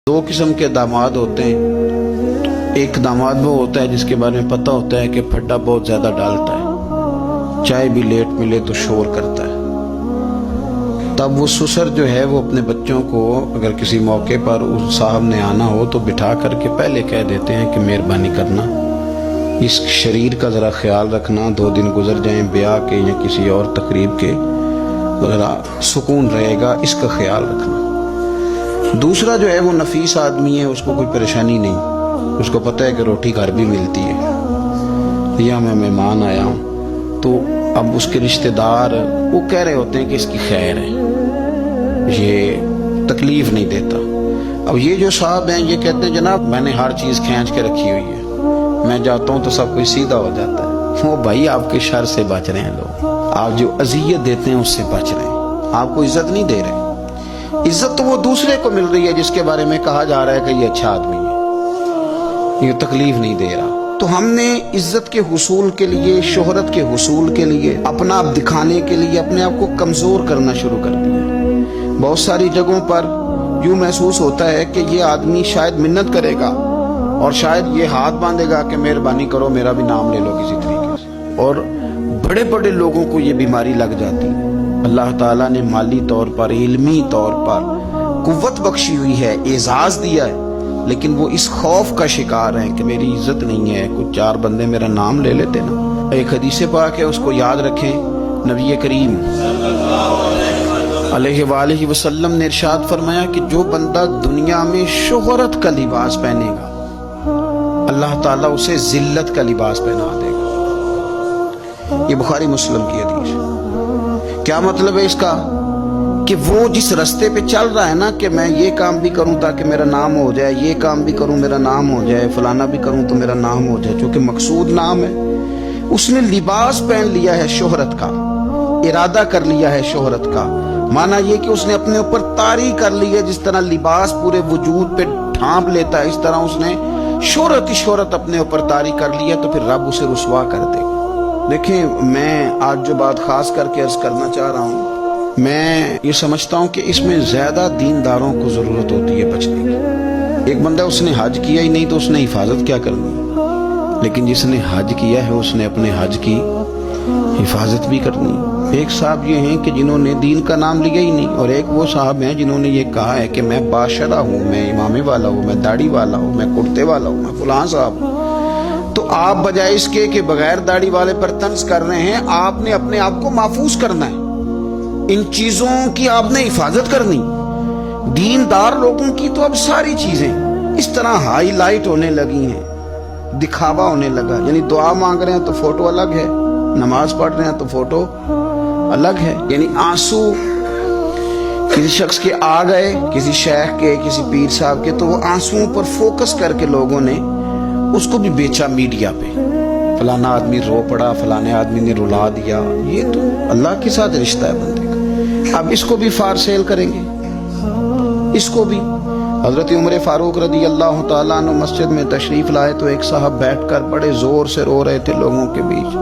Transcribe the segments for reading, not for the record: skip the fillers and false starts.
दो किस्म के दामाद होते हैं। एक दामाद वो होता है जिसके बारे में पता होता है कि फड्डा बहुत ज्यादा डालता है, चाय भी लेट मिले तो शोर करता है। तब वो ससुर जो है वो अपने बच्चों को अगर किसी मौके पर उस साहब ने आना हो तो बिठा करके पहले कह देते हैं कि मेहरबानी करना इस शरीर का ज़रा ख्याल रखना, 2 दिन गुजर जाएं ब्याह के या किसी और तकरीब के, ज़रा सुकून रहेगा, इसका ख्याल रखना। दूसरा जो है वो नफीस आदमी है, उसको कोई परेशानी नहीं, उसको पता है कि रोटी घर भी मिलती है, या मैं मेहमान आया हूँ, तो अब उसके रिश्तेदार वो कह रहे होते हैं कि इसकी खैर है, ये तकलीफ नहीं देता। अब ये जो साहब हैं ये कहते हैं जनाब मैंने हर चीज़ खींच के रखी हुई है, मैं जाता हूँ तो सब कुछ सीधा हो जाता है। वो भाई आपके शर से बच रहे हैं लोग, आप जो अजियत देते हैं उससे बच रहे हैं, आपको इज्जत नहीं दे रहे। इज्जत तो वो दूसरे को मिल रही है जिसके बारे में कहा जा रहा है कि ये अच्छा आदमी है, ये तकलीफ नहीं दे रहा। तो हमने इज्जत के हुसूल के लिए, शोहरत के हुसूल के लिए, अपना आप दिखाने के लिए अपने आप को कमजोर करना शुरू कर दिया। बहुत सारी जगहों पर यूं महसूस होता है कि ये आदमी शायद मिन्नत करेगा और शायद ये हाथ बांधेगा कि मेहरबानी करो मेरा भी नाम ले लो किसी तरीके से, और बड़े बड़े लोगों को ये बीमारी लग जाती है। अल्लाह ताला ने माली तौर पर, इल्मी तौर पर कुव्वत बख्शी हुई है, एजाज दिया है, लेकिन वो इस खौफ का शिकार है कि मेरी इज्जत नहीं है, कुछ 4 बंदे मेरा नाम ले लेते ना। एक हदीस पाक है, उसको याद रखें। नबी करीम अलैहि वसल्लम ने इरशाद फरमाया कि जो बंदा दुनिया में शोहरत का लिबास पहनेगा अल्लाह ताला उसे जिल्लत का लिबास पहना देगा। ये बुखारी मुस्लिम की हदीस है। क्या मतलब है इसका? कि वो जिस रास्ते पे चल रहा है ना कि मैं ये काम भी करूं ताकि मेरा नाम हो जाए, ये काम भी करूं मेरा नाम हो जाए, फलाना भी करूं तो मेरा नाम हो जाए, क्योंकि मकसूद नाम है, उसने लिबास पहन लिया है शोहरत का, इरादा कर लिया है शोहरत का। माना ये कि उसने अपने ऊपर तारी कर ली है, जिस तरह लिबास पूरे वजूद पे ढांप लेता है, इस तरह उसने शोहरत ही शोहरत अपने ऊपर तारी कर लिया, तो फिर रब उसे रुसवा कर देगा। देखें, मैं आज जो बात खास करके अर्ज करना चाह रहा हूँ, मैं ये समझता हूँ कि इसमें ज्यादा दीनदारों को जरूरत होती है बचने की। एक बंदा उसने हज किया ही नहीं तो उसने हिफाजत क्या करनी, लेकिन जिसने हज किया है उसने अपने हज की हिफाजत भी करनी। एक साहब ये हैं कि जिन्होंने दीन का नाम लिया ही नहीं, और एक वो साहब हैं जिन्होंने ये कहा है कि मैं बादशाह हूँ, मैं इमामे वाला हूँ, मैं दाढ़ी वाला हूँ, मैं कुर्ते वाला हूँ, मैं फलां साहब हूँ। तो आप बजाय इसके कि बगैर दाढ़ी वाले पर तंज कर रहे हैं, आपने अपने आप को महफूज करना है, इन चीजों की आपने हिफाजत करनी। दीनदार लोगों की तो अब सारी चीजें इस तरह हाईलाइट होने लगी हैं, दिखावा होने लगा। यानी दुआ मांग रहे हैं तो फोटो अलग है, नमाज पढ़ रहे हैं तो फोटो अलग है। यानी आंसू किसी शख्स के आ गए, किसी शेख के, किसी पीर साहब के, तो वो आंसुओं पर फोकस करके लोगों ने उसको भी बेचा मीडिया पे, फलाना आदमी रो पड़ा, फलाने आदमी ने रुला दिया। ये तो अल्लाह के साथ रिश्ता है बंदे का। अब इसको भी फार सेल करेंगे, इसको भी। हजरत उमर फारूक रदी अल्लाह तआला अन्हु मस्जिद में तशरीफ लाए तो एक साहब बैठकर बड़े जोर से रो रहे थे लोगों के बीच,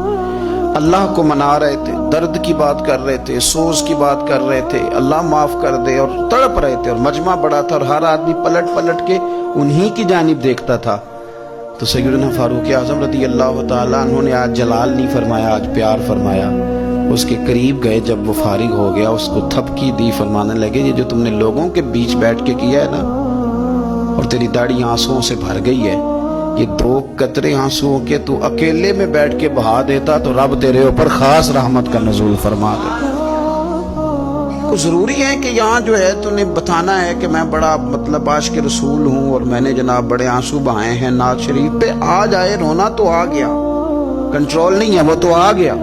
अल्लाह को मना रहे थे, दर्द की बात कर रहे थे, सोज की बात कर रहे थे, अल्लाह माफ कर दे, और तड़प रहे थे, और मजमा बड़ा था और हर आदमी पलट पलट के उन्हीं की जानिब देखता था। तो सैयदना फारूक आज़म रज़ी अल्लाह ताला अन्हु ने आज जलाल नहीं फरमाया, आज प्यार फरमाया। उसके करीब गए, जब वो फारिग हो गया उसको थपकी दी, फरमाने लगे ये जो तुमने लोगों के बीच बैठ के किया है ना, और तेरी दाढ़ी आंसुओं से भर गई है, ये 2 कतरे आंसुओं के तू अकेले में बैठ के बहा देता तो रब तेरे ऊपर खास रहमत का नज़ूल फरमा देता। तो जरूरी है कि यहाँ जो है तूने बताना है कि मैं बड़ा मतलब आशिक रसूल हूँ और मैंने जनाब बड़े आंसू बहाए हैं नाज शरीफ पे। आ जाए, रोना तो आ गया, कंट्रोल नहीं है, वो तो आ गया।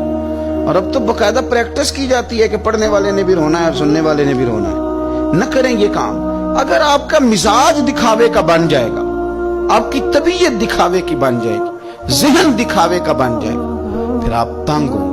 और अब तो बकायदा प्रैक्टिस की जाती है कि पढ़ने वाले ने भी रोना है और सुनने वाले ने भी रोना है। न करें ये काम। अगर आपका मिजाज दिखावे का बन जाएगा, आपकी तबीयत दिखावे की बन जाएगी, जहन दिखावे का बन जाएगा, फिर आप तंग हो